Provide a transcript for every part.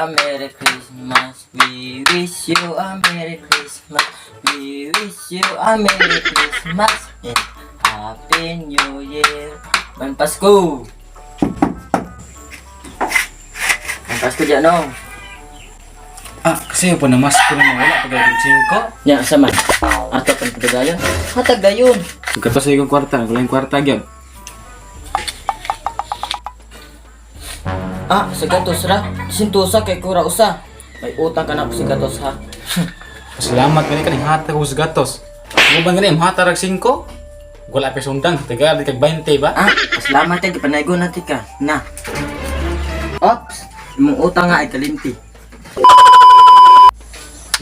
a Merry Christmas. We wish you a Merry Christmas. We wish you a Merry Christmas and Happy New Year. Man Pasko. Man Pasko dyan, no? Kasi yung panamas ko na wala pagdating 5. Nya, sama. Ato pang pagdagayon. Hatag dayon. Pagkata sa ikong kwarta, wala yung kwarta gyud. Sa gatos ra. Sintusa kay kura usa. May utang ka na ko sa gatos ha. Salamat gani kaning hatag ko sa gatos. Mo ba gani hatag 5? Wala pa sundan, taga di kag 20 ba? Salamat kay panaygo natin ka. Na. Ops, imong utang nga ay kalimti.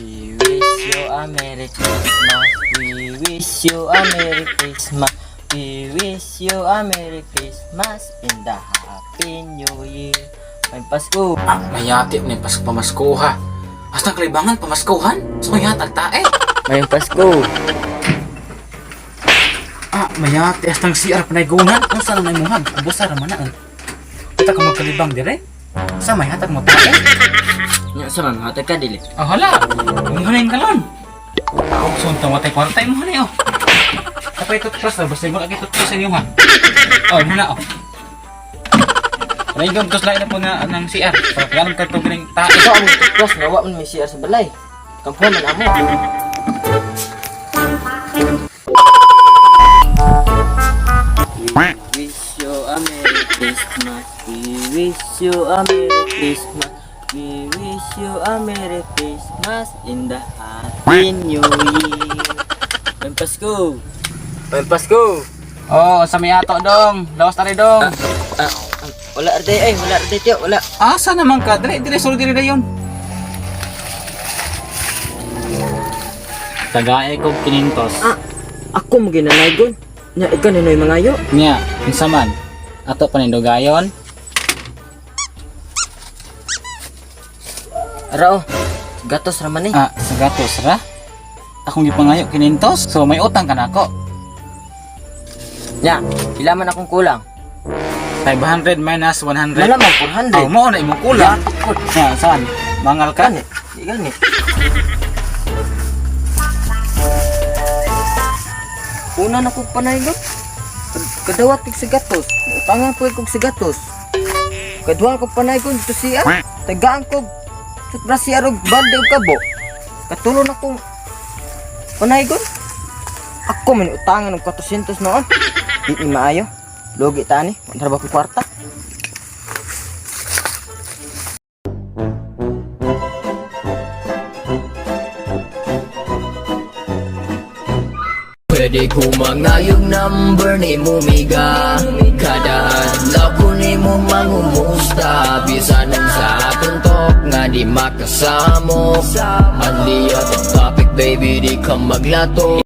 We wish you a Merry Christmas. We wish you a Merry Christmas. We wish you a Merry Christmas in the Happy New Year. May Pasko. Mayati ni pamasko ha. Hasta kalibangan pamaskohan. So mayatag tae. May Pasko. Mayati hasta CR panaygunan. Unsa na may muhag? Busa ra man na. Kita ka magkalibang dire. Sa mayatag mo tae. Nya sa man hatag ka dili. Hala. Kung hanin kalon. Sunta mo tay kwarta mo hani oh. Kapay toothbrush na basta mo lagi toothbrush inyo ha. Muna oh. Naigam tos lain na po na ng CR. Pagkaroon ka ito galing tae. Ito ang toothbrush nga wa man may CR sa balay. Kampo man amo. We wish you a Merry Christmas. We wish you a Merry Christmas. We wish you a Merry Christmas in the Happy New Year. May Pasko. May Pasko. Sa may ato dong. Lawas tari dong. Wala arday wala arday tiyo, wala. Asa naman ka? Dire solo dire dayon. Tagaay ko 500. Ako mo ginanaygon. Nya ikaw ninoy mangayo. Nya, unsa man? Ato panindogayon. Ara gatos ra man eh. Sa gatos ra. Akong gipangayo 500. So may utang ka nako. Nya, pila man akong kulang? 500 minus 100. Wala man 400. Mo na imong kulang. Nya, saan? Mangal ka? Di gani. Una na kong panaygot. Kadawat kong sa gatos. Utangan po kong sa gatos. Kaduha kong panaygon dito siya. Tagaan kong toothbrush siya ron balde o kabo. Katulon akong panaygon. Ako man utangan ng 400 noon. Hindi maayo. Logi tani. Mantarba ko kwarta. Pwede ko mangayog number ni Mumiga. Kada adlaw ko ni mo mangumusta. Bisan ang sa tuntok nga di makasamo. Anli at topic baby di ka maglato.